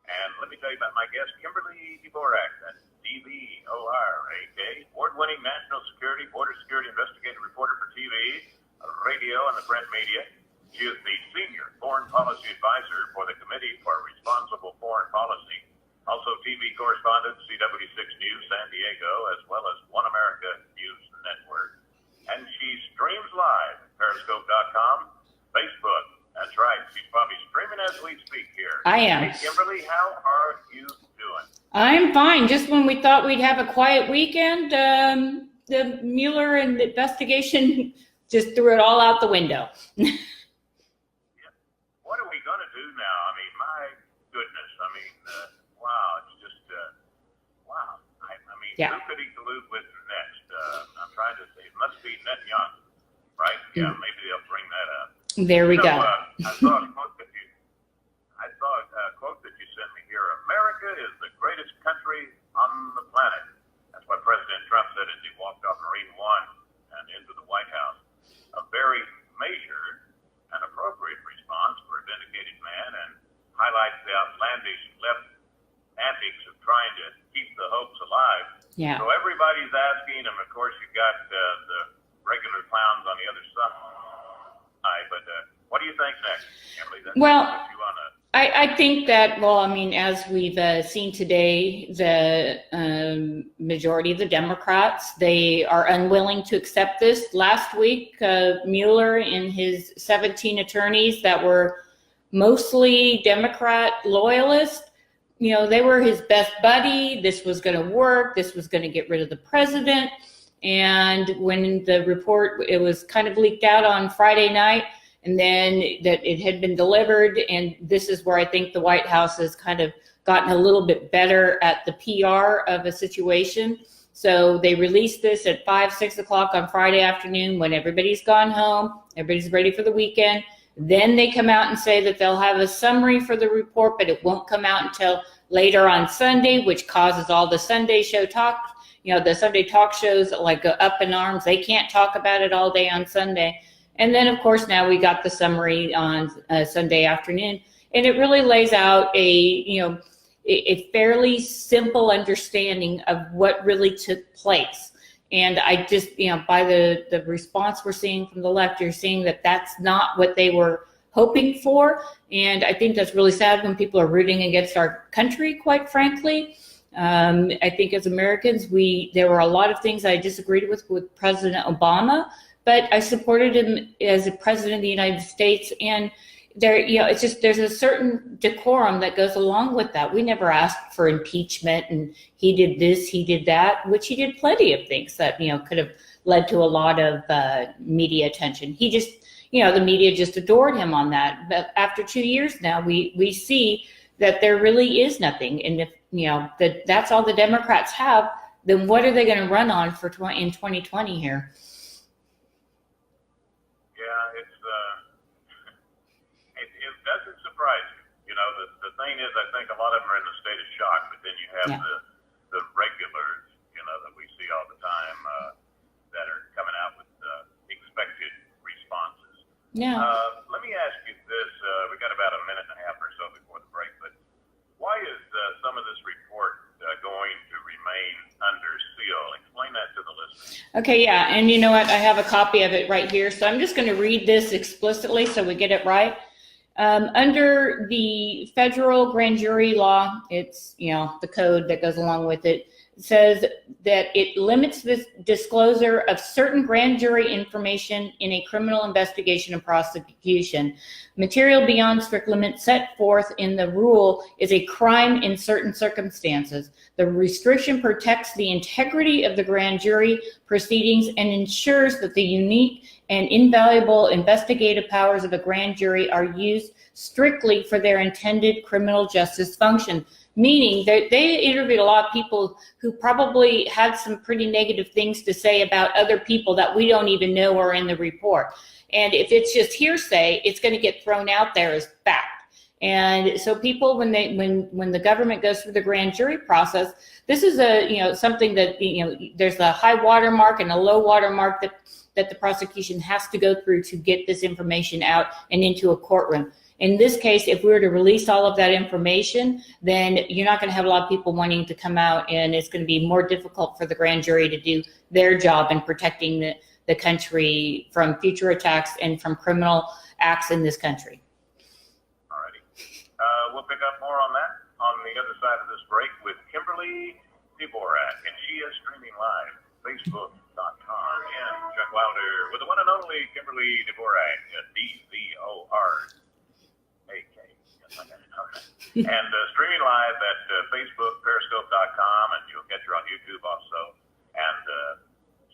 And let me tell you about my guest, Kimberly Dvorak. That's D-V-O-R-A-K, award-winning national security, border security investigative reporter for TV, radio, and the print media. She is the senior foreign policy advisor for the Committee for Responsible Foreign Policy. Also TV correspondent, CW6 News San Diego, as well as One America News Network. And she streams live at Periscope.com, Facebook. That's right. She's probably streaming as we speak here. I am. Hey, Kimberly, how are you doing? I'm fine. Just when we thought we'd have a quiet weekend, the Mueller and the investigation just threw it all out the window. Yeah. What are we going to do now? I mean, my goodness. I mean, wow. It's just, wow. I mean, Yeah. Who could he collude with next? I'm trying to say, it must be Netanyahu, right? Yeah, maybe they'll bring that up. There we go. I saw a quote that you sent me here. America is the greatest country on the planet. That's what President Trump said as he walked off Marine One and into the White House. A very measured and appropriate response for a vindicated man, and highlights the outlandish left antics of trying to keep the hopes alive. Yeah. So everybody's asking him. Of course, you got the regular clowns on the other side. But what do you think next, Emily? I think that, well, I mean, as we've seen today, the majority of the Democrats, they are unwilling to accept this. Last week, Mueller and his 17 attorneys that were mostly Democrat loyalists, you know, they were his best buddy. This was going to work. This was going to get rid of the president. And when the report, it was kind of leaked out on Friday night, and then that it had been delivered. And this is where I think the White House has kind of gotten a little bit better at the PR of a situation. So they released this at 5, 6 o'clock on Friday afternoon when everybody's gone home, everybody's ready for the weekend. Then they come out and say that they'll have a summary for the report, but it won't come out until later on Sunday, which causes all the Sunday show talk. You know, the Sunday talk shows like go up in arms. They can't talk about it all day on Sunday. And then, of course, now we got the summary on Sunday afternoon. And it really lays out a fairly simple understanding of what really took place. And I just, by the response we're seeing from the left, you're seeing that that's not what they were hoping for. And I think that's really sad when people are rooting against our country, quite frankly. I think as Americans, there were a lot of things I disagreed with President Obama, but I supported him as a president of the United States. And there, it's just, there's a certain decorum that goes along with that. We never asked for impeachment, and he did this, he did that, which he did plenty of things that, could have led to a lot of media attention. He just, the media just adored him on that. But after 2 years now, we see that there really is nothing. And if, that's all the Democrats have, then what are they going to run on in 2020 here? It doesn't surprise you. The thing is, I think a lot of them are in a state of shock, but then you have the regulars, that we see all the time that are coming out with expected responses. Yeah. Let me ask you this. We got about a minute and a half or so before the break, but why is some of this report going to remain under seal? Explain that to the listeners. Okay, yeah, and you know what? I have a copy of it right here, so I'm just going to read this explicitly so we get it right. Under the federal grand jury law, it's, the code that goes along with it, says that it limits the disclosure of certain grand jury information in a criminal investigation and prosecution. Material beyond strict limits set forth in the rule is a crime in certain circumstances. The restriction protects the integrity of the grand jury proceedings and ensures that the unique and invaluable investigative powers of a grand jury are used strictly for their intended criminal justice function. Meaning that they interviewed a lot of people who probably had some pretty negative things to say about other people that we don't even know are in the report. And if it's just hearsay, it's going to get thrown out there as fact. And so people, when the government goes through the grand jury process, this is something that, there's a high water mark and a low water mark that the prosecution has to go through to get this information out and into a courtroom. In this case, if we were to release all of that information, then you're not going to have a lot of people wanting to come out, and it's going to be more difficult for the grand jury to do their job in protecting the country from future attacks and from criminal acts in this country. All righty. We'll pick up more on that on the other side of this break with Kimberly Dvorak, and she is streaming live, Facebook.com, and Chuck Wilder with the one and only Kimberly Dvorak, D-V-O-R-A-K. Yes, I got it. All right. And streaming live at Facebook, Periscope.com, and you'll catch her on YouTube also, and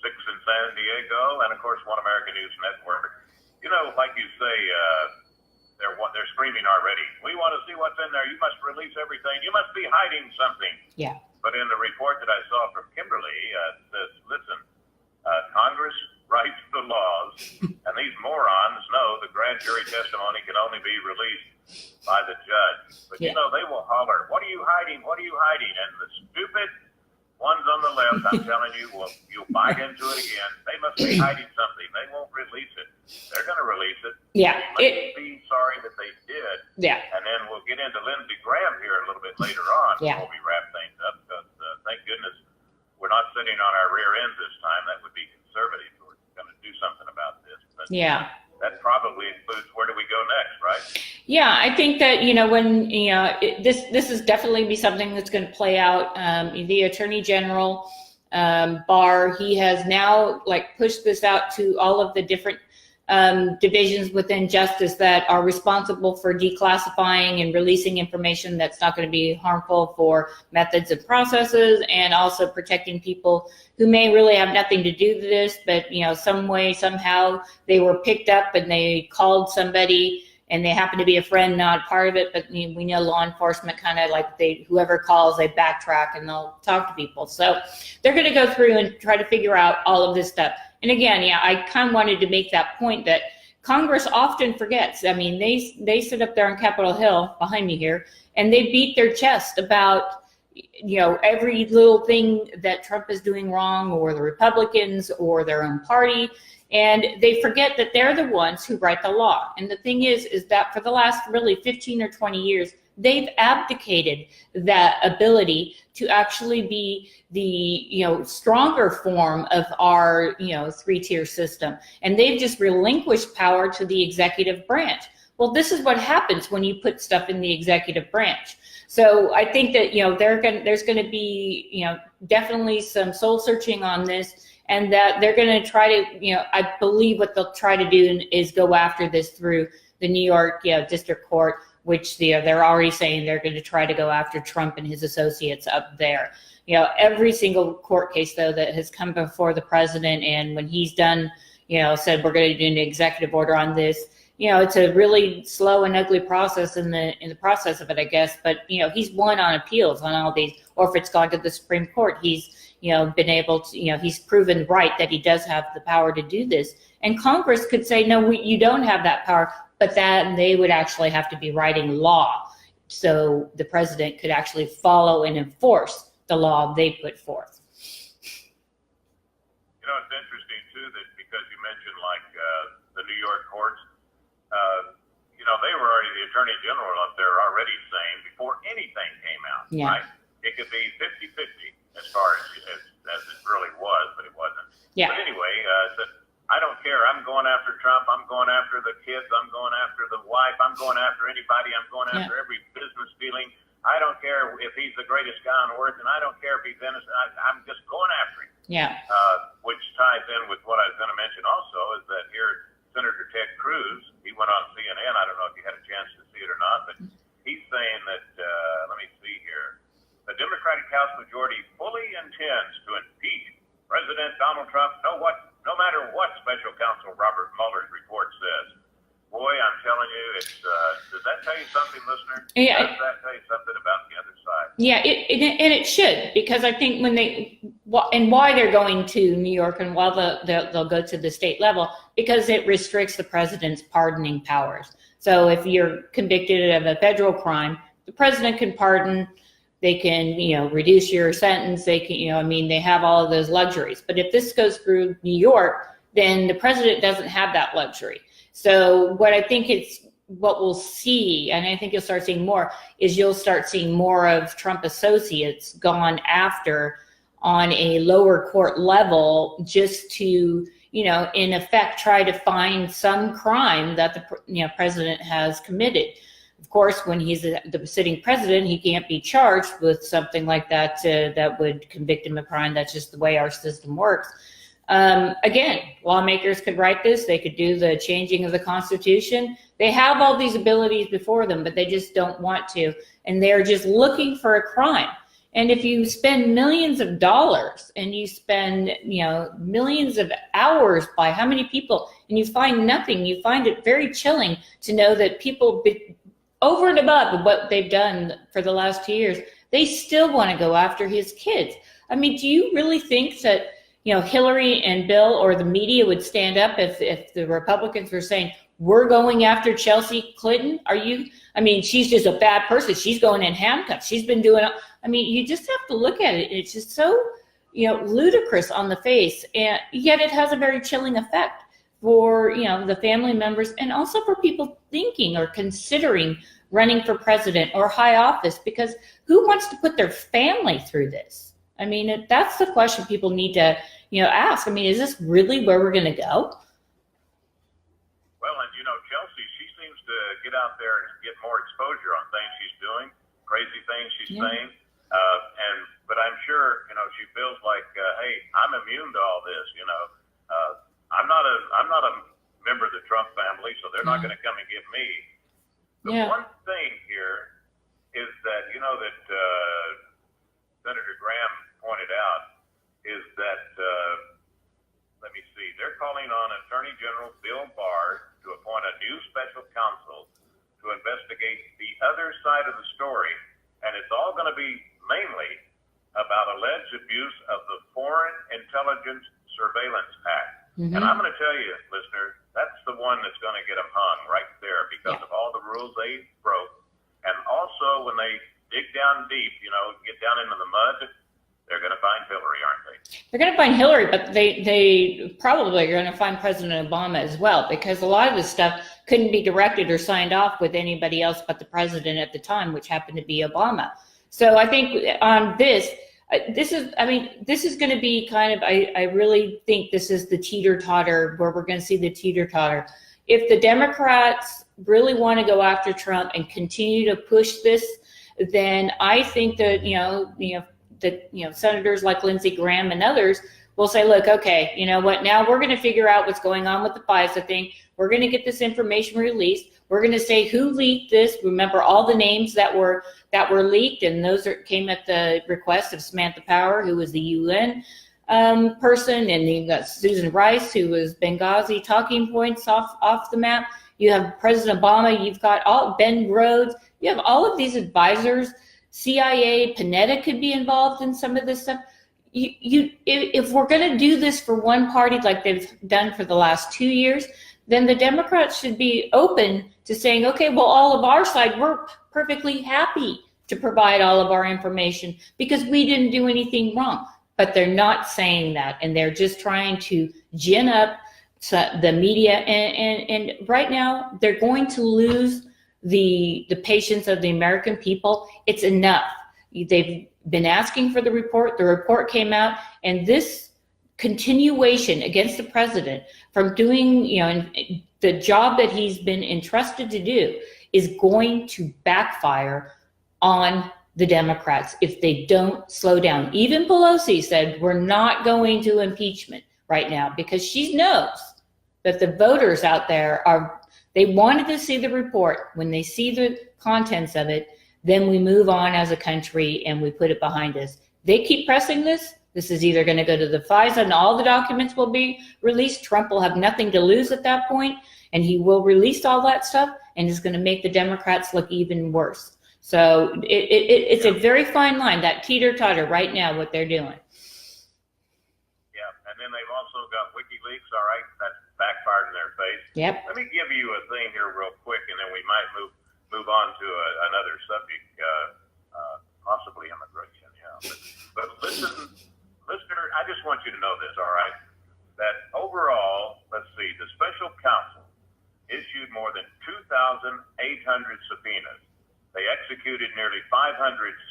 6 in San Diego, and of course, One American News Network. You know, like you say, they're screaming already. We want to see what's in there. You must release everything. You must be hiding something. Yeah. But in the report that I saw from Kimberly, it says, listen, Congress writes the laws, and these morons know the grand jury testimony can only be released by the judge. But, you know, they will holler, what are you hiding? What are you hiding? And the stupid ones on the left, I'm telling you, you'll bite into it again. They must be hiding something. They won't release it. They're going to release it. Yeah. They must be sorry that they did. Yeah. And then we'll get into Lindsey Graham here a little bit later on before we wrap things up, because thank goodness we're not sitting on our rear ends this time. That would be conservative. We're going to do something about this. But yeah. That probably includes where do we go next, right? Yeah, I think that, when, this is definitely be something that's going to play out. The Attorney General, Barr, he has now pushed this out to all of the different divisions within justice that are responsible for declassifying and releasing information that's not going to be harmful for methods and processes, and also protecting people who may really have nothing to do with this, but some way, somehow they were picked up and they called somebody and they happen to be a friend, not part of it, but we know law enforcement kind of whoever calls, they backtrack and they'll talk to people. So they're going to go through and try to figure out all of this stuff. And again, I kind of wanted to make that point that Congress often forgets. I mean, they sit up there on Capitol Hill behind me here, and they beat their chest about, every little thing that Trump is doing wrong, or the Republicans or their own party. And they forget that they're the ones who write the law. And the thing is that for the last really 15 or 20 years, they've abdicated that ability to actually be the stronger form of our 3-tier system, and they've just relinquished power to the executive branch. Well, this is what happens when you put stuff in the executive branch. So I think that there's going to be definitely some soul searching on this, and that they're going to try to I believe what they'll try to do is go after this through the New York District Court, which they're already saying they're going to try to go after Trump and his associates up there. Every single court case, though, that has come before the president, and when he's done, said we're going to do an executive order on this, it's a really slow and ugly process in the process of it, I guess. But, he's won on appeals on all these, or if it's gone to the Supreme Court, he's, been able to, he's proven right that he does have the power to do this. And Congress could say, no, you don't have that power. But that they would actually have to be writing law, so the president could actually follow and enforce the law they put forth. It's interesting too that because you mentioned the New York courts, they were already, the Attorney General up there already saying before anything came out, right? It could be 50-50 as far as it really was, but it wasn't. Yeah. But anyway, I don't care. I'm going after Trump. I'm going after the kids. I'm going after the wife. I'm going after anybody. I'm going after every business dealing. I don't care if he's the greatest guy on earth, and I don't care if he's innocent. I'm just going after him. Yeah. Which ties in with what I was going to mention also is that here, Senator Ted Cruz, he went on CNN. I don't know if you had a chance to see it or not, but he's saying that, let me see here, the Democratic House majority fully intends to impeach President Donald Trump, no matter what Special Counsel Robert Mueller's report says. Boy, I'm telling you, does that tell you something, listener? Yeah. Does that tell you something about the other side? Yeah, and it should, because I think why they're going to New York and why they'll go to the state level, because it restricts the president's pardoning powers. So if you're convicted of a federal crime, the president can pardon. They can, reduce your sentence. They can, they have all of those luxuries. But if this goes through New York, then the president doesn't have that luxury. So what I think it's what we'll see, and I think you'll start seeing more, is you'll start seeing more of Trump associates gone after on a lower court level just to, in effect, try to find some crime that the president has committed. Of course, when he's the sitting president, he can't be charged with something like that that would convict him of crime. That's just the way our system works. Again, lawmakers could write this. They could do the changing of the Constitution. They have all these abilities before them, but they just don't want to. And they're just looking for a crime. And if you spend millions of dollars and you spend, millions of hours by how many people, and you find nothing, you find it very chilling to know that people, over and above what they've done for the last 2 years, they still want to go after his kids. I mean, do you really think that, Hillary and Bill or the media would stand up if the Republicans were saying, we're going after Chelsea Clinton? She's just a bad person. She's going in handcuffs. She's been doing, you just have to look at it. It's just so, ludicrous on the face. And yet it has a very chilling effect for, the family members and also for people thinking or considering running for president or high office, because who wants to put their family through this? That's the question people need to, ask. Is this really where we're going to go? Well, and Chelsea, she seems to get out there and get more exposure on things she's doing, crazy things she's saying. But I'm sure, she feels like, hey, I'm immune to all this. I'm not a member of the Trump family, so they're not going to come and get me. The one thing here is that, that Senator Graham pointed out is that, let me see, they're calling on Attorney General Bill Barr to appoint a new special counsel to investigate the other side of the story. And it's all going to be mainly about alleged abuse of the Foreign Intelligence Surveillance Act. Mm-hmm. And I'm going to tell you, listener, that's the one that's going to get them hung right there because of all the rules they broke. And also when they dig down deep, get down into the mud, they're going to find Hillary, aren't they? They're going to find Hillary, but they probably are going to find President Obama as well, because a lot of this stuff couldn't be directed or signed off with anybody else but the president at the time, which happened to be Obama. So I think on this is going to be kind of, I really think this is the teeter-totter where we're going to see the teeter-totter. If the Democrats really want to go after Trump and continue to push this, then I think that, senators like Lindsey Graham and others will say, look, okay, you know what, now we're going to figure out what's going on with the FISA thing. We're going to get this information released. We're going to say who leaked this. Remember all the names that were leaked, and those came at the request of Samantha Power, who was the UN person, and you've got Susan Rice, who was Benghazi talking points off the map. You have President Obama. You've got Ben Rhodes. You have all of these advisors. CIA, Panetta could be involved in some of this stuff. If we're going to do this for one party like they've done for the last 2 years, then the Democrats should be open to saying, okay, well, all of our side, we're perfectly happy to provide all of our information because we didn't do anything wrong. But they're not saying that, and they're just trying to gin up the media. And right now, they're going to lose the patience of the American people. It's enough. They've been asking for the report. The report came out, and this continuation against the president from doing, the job that he's been entrusted to do is going to backfire on the Democrats if they don't slow down. Even Pelosi said we're not going to impeachment right now because she knows that the voters out there they wanted to see the report. When they see the contents of it, then we move on as a country and we put it behind us. They keep pressing this. This is either going to go to the FISA and all the documents will be released. Trump will have nothing to lose at that point, and he will release all that stuff, and it's going to make the Democrats look even worse. So it's a very fine line, that teeter-totter right now, what they're doing. Yeah, and then they've also got WikiLeaks, all right? That's backfired in their face. Yep. Let me give you a thing here real quick, and then we might move on to another subject, possibly immigration. Yeah, but listen, listener, I just want you to know this, all right? That overall, let's see, the special counsel issued more than 2 2,800 subpoenas. They executed nearly 500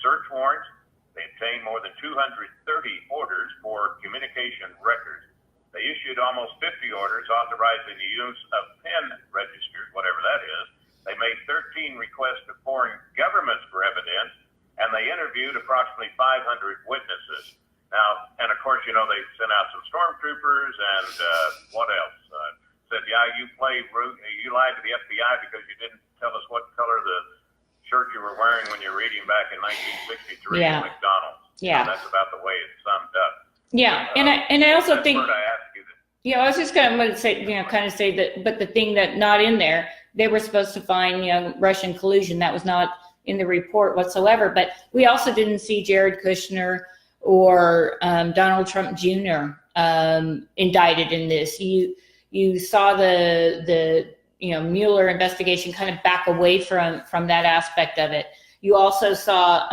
search warrants. They obtained more than 230 orders for communication records. They issued almost 50 orders authorizing the use of pen registers, whatever that is. They made 13 requests to foreign governments for evidence, and they interviewed approximately 500 witnesses. Now, and of course, they sent out some stormtroopers and what else? Said, yeah, you lied to the FBI because you didn't tell us what color the shirt you were wearing when you were eating back in 1963 at McDonald's. Yeah. So that's about the way it's summed up. Yeah, and I also think. I asked you that. Yeah, I was just going to say, kind of say that, but the thing that not in there, they were supposed to find, Russian collusion. That was not in the report whatsoever. But we also didn't see Jared Kushner or Donald Trump Jr. Indicted in this. You saw the Mueller investigation kind of back away from that aspect of it. You also saw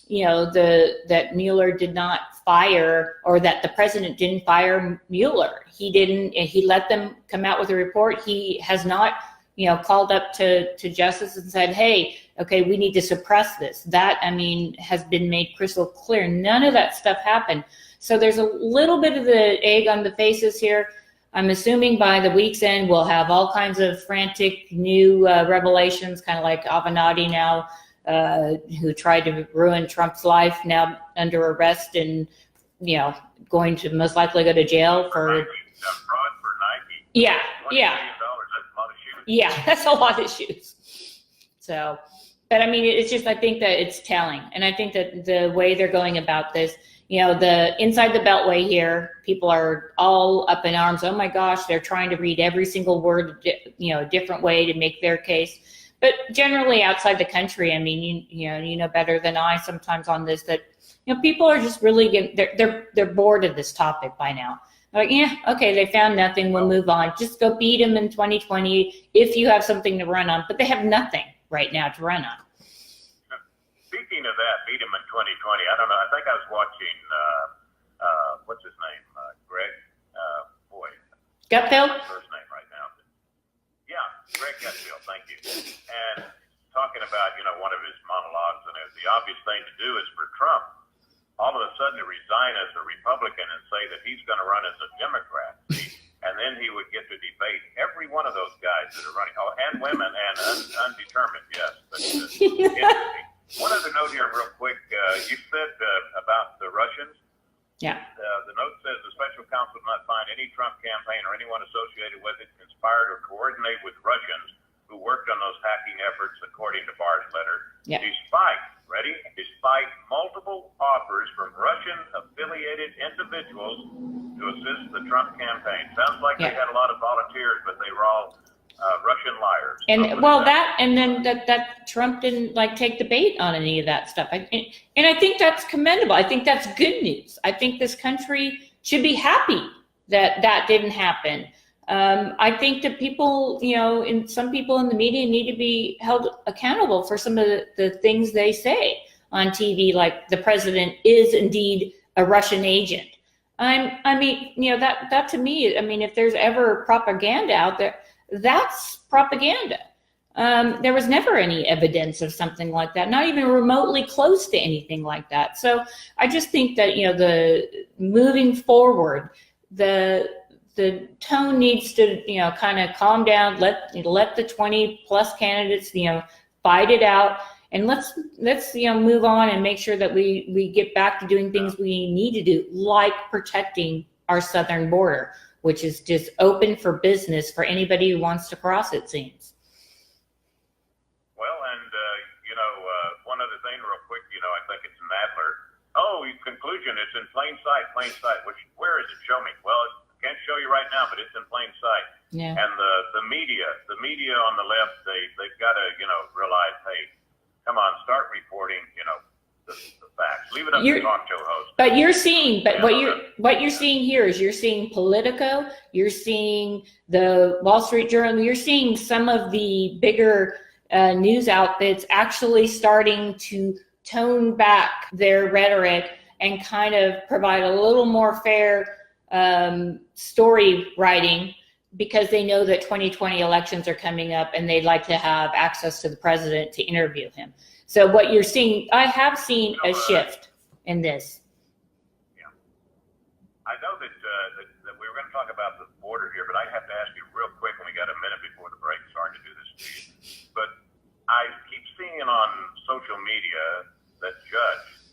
that Mueller did not fire, or that the president didn't fire Mueller. He let them come out with a report. He has not called up to justice and said, hey, okay, we need to suppress this. That, has been made crystal clear. None of that stuff happened. So there's a little bit of the egg on the faces here. I'm assuming by the week's end, we'll have all kinds of frantic new revelations, kind of like Avenatti now, who tried to ruin Trump's life, now under arrest and, going to most likely go to jail for fraud for Nike. Yeah. $20 million, that's a lot of shoes. Yeah, that's a lot of shoes. So, but it's just, I think that it's telling. And I think that the way they're going about this, the inside the Beltway here, people are all up in arms. Oh my gosh, they're trying to read every single word, a different way to make their case. But generally outside the country, you know better than I sometimes on this, that, people are just really they're bored of this topic by now. They're like, yeah, okay, they found nothing, we'll move on. Just go beat them in 2020 if you have something to run on. But they have nothing right now to run on. Speaking of that, beat him in 2020. I don't know. I think I was watching, what's his name? Greg? Gutfeld? First name right now. Yeah, Greg Gutfeld, thank you. And talking about, one of his monologues, and the obvious thing to do is for Trump, all of a sudden to resign as a Republican and say that he's going to run as a Democrat. And then he would get to debate every one of those guys that are running. Oh, and women and undetermined, yes. But one other note here real quick. You said about the Russians. Yeah. The note says the special counsel did not find any Trump campaign or anyone associated with it conspired or coordinated with Russians who worked on those hacking efforts, according to Barr's letter. Yeah. Despite multiple offers from Russian-affiliated individuals to assist the Trump campaign. Sounds like they had a lot of volunteers, but they were all Russian liars. And that Trump didn't take the bait on any of that stuff. And I think that's commendable. I think that's good news. I think this country should be happy that didn't happen. I think that people, some people in the media need to be held accountable for some of the things they say on TV, like the president is indeed a Russian agent. That to me, if there's ever propaganda out there, that's propaganda. There was never any evidence of something like that, not even remotely close to anything like that. So I just think that, the moving forward, the tone needs to, kind of calm down, let the 20 plus candidates, fight it out. And let's move on and make sure that we get back to doing things we need to do, like protecting our southern border, which is just open for business for anybody who wants to cross, it seems. Well, and, one other thing real quick, I think it's Nadler. Oh, conclusion, it's in plain sight. Where is it? Show me. Well, I can't show you right now, but it's in plain sight. Yeah. And the media on the left, they've got to, realize, hey, come on, start reporting, the facts. Leave it up to talk show hosts. But what you're seeing here is you're seeing Politico, you're seeing the Wall Street Journal, you're seeing some of the bigger news outfits actually starting to tone back their rhetoric and kind of provide a little more fair story writing because they know that 2020 elections are coming up and they'd like to have access to the president to interview him. So what you're seeing, I have seen a shift in this. Yeah. I know that we were going to talk about the border here, but I have to ask you real quick, and we got a minute before the break. Sorry to do this to you. But I keep seeing on social media that Judge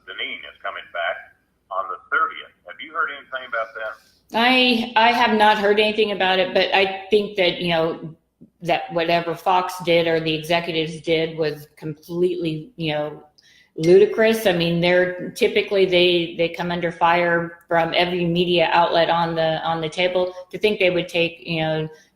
Deneen is coming back on the 30th. Have you heard anything about that? I have not heard anything about it, but I think that, that whatever Fox did or the executives did was completely, ludicrous. I mean, they're typically, they come under fire from every media outlet on the table. To think they would take,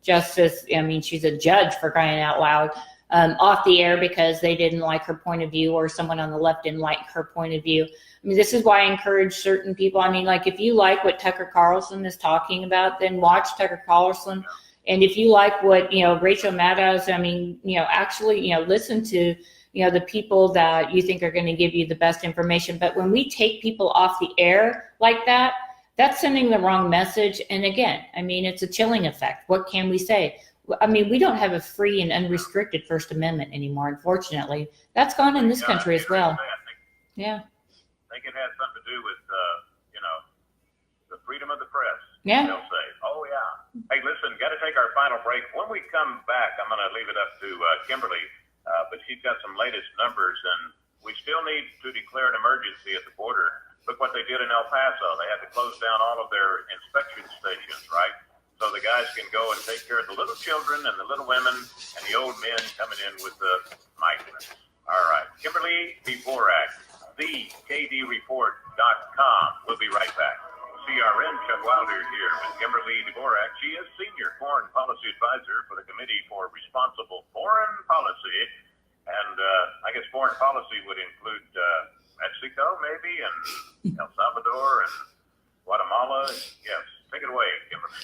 Justice, I mean, she's a judge, for crying out loud, off the air because they didn't like her point of view, or someone on the left didn't like her point of view. I mean, this is why I encourage certain people. I mean, like, if you like what Tucker Carlson is talking about, then watch Tucker Carlson. And if you like what, Rachel Maddow, I mean, actually, listen to, the people that you think are going to give you the best information. But when we take people off the air like that, that's sending the wrong message. And again, I mean, it's a chilling effect. What can we say? I mean, we don't have a free and unrestricted First Amendment anymore, unfortunately. That's gone in this country as well. Yeah. I think it has something to do with, the freedom of the press. Yeah. They'll say, oh, yeah. Hey, listen, got to take our final break. When we come back, I'm going to leave it up to Kimberly, but she's got some latest numbers, and we still need to declare an emergency at the border. Look what they did in El Paso. They had to close down all of their inspection stations, right? So the guys can go and take care of the little children and the little women and the old men coming in with the migrants. All right. Kimberly Dvorak, thekdreport.com. We'll be right back. CRN Chuck Wilder here with Kimberly Dvorak. She is Senior Foreign Policy Advisor for the Committee for Responsible Foreign Policy. And I guess foreign policy would include Mexico, maybe, and El Salvador and Guatemala. Yes. Take it away, Kimberly.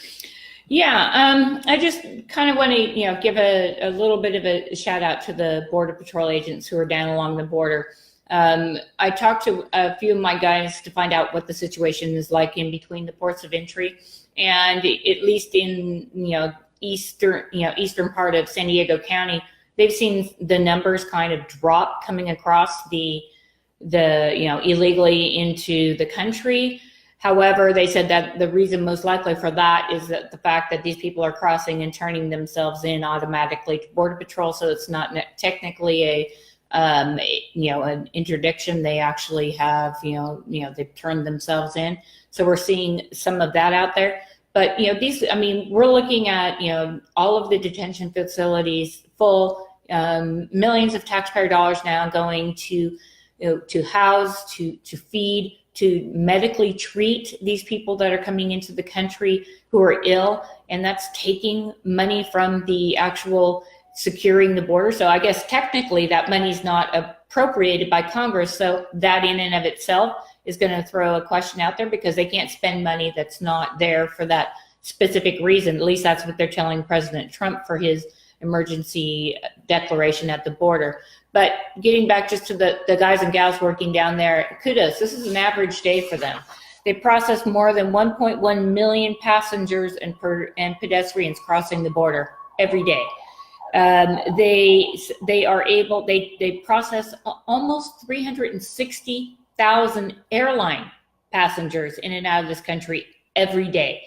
Yeah, I just kind of want to, give a little bit of a shout out to the Border Patrol agents who are down along the border. I talked to a few of my guys to find out what the situation is like in between the ports of entry, and at least in eastern part of San Diego County, they've seen the numbers kind of drop coming across the illegally into the country. However, they said that the reason most likely for that is that the fact that these people are crossing and turning themselves in automatically to Border Patrol, so it's not technically an interdiction. They actually have, they've turned themselves in. So we're seeing some of that out there. But, we're looking at, all of the detention facilities full, millions of taxpayer dollars now going to house, to feed, to medically treat these people that are coming into the country who are ill. And that's taking money from the actual securing the border. So I guess technically that money's not appropriated by Congress. So that in and of itself is going to throw a question out there, because they can't spend money that's not there for that specific reason. At least that's what they're telling President Trump for his emergency declaration at the border. But getting back just to the guys and gals working down there, kudos. This is an average day for them. They process more than 1.1 million passengers and pedestrians crossing the border every day. They process almost 360,000 airline passengers in and out of this country every day.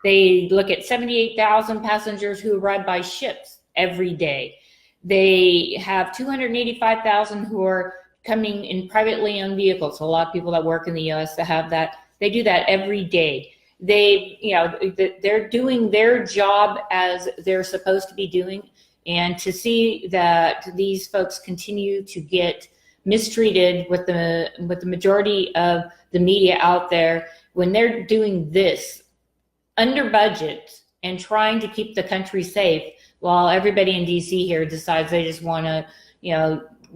They look at 78,000 passengers who arrive by ships every day. They have 285,000 who are coming in privately owned vehicles. A lot of people that work in the U.S. that have that, they do that every day. They're doing their job as they're supposed to be doing. And to see that these folks continue to get mistreated with the majority of the media out there, when they're doing this under budget and trying to keep the country safe, while everybody in DC here decides they just want to,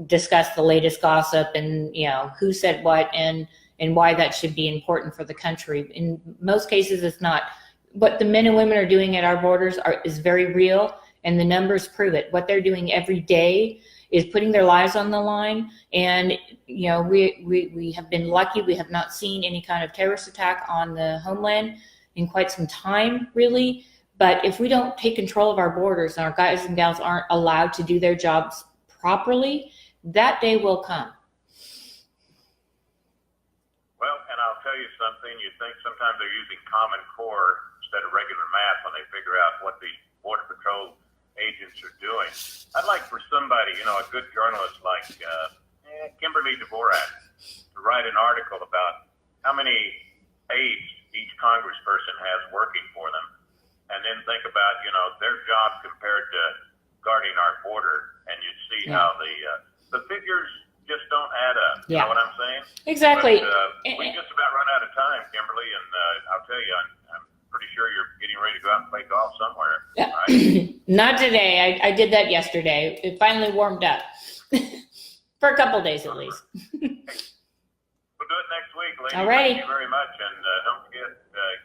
discuss the latest gossip and, who said what and why that should be important for the country. In most cases, it's not. What the men and women are doing at our borders is very real, and the numbers prove it. What they're doing every day is putting their lives on the line. And, we have been lucky. We have not seen any kind of terrorist attack on the homeland in quite some time, really. But if we don't take control of our borders and our guys and gals aren't allowed to do their jobs properly, that day will come. Well, and I'll tell you something, you think sometimes they're using Common Core instead of regular math when they figure out what the Border Patrol agents are doing. I'd like for somebody, a good journalist like Kimberly Dvorak to write an article about how many aides each congressperson has working for them, and then think about, their job compared to guarding our border, and you'd see how the figures just don't add up. You know what I'm saying? Exactly. But, we just about run out of time, Kimberly, and I'll tell you, I'm pretty sure you're getting ready to go out and play golf somewhere. Yeah. Right? Not today. I did that yesterday. It finally warmed up for a couple days at least. We'll do it next week, lady. All righty. Thank you very much, and don't forget,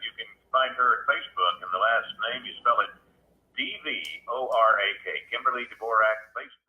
you can find her at Facebook, and the last name, you spell it D-V-O-R-A-K, Kimberly Dvorak, Facebook.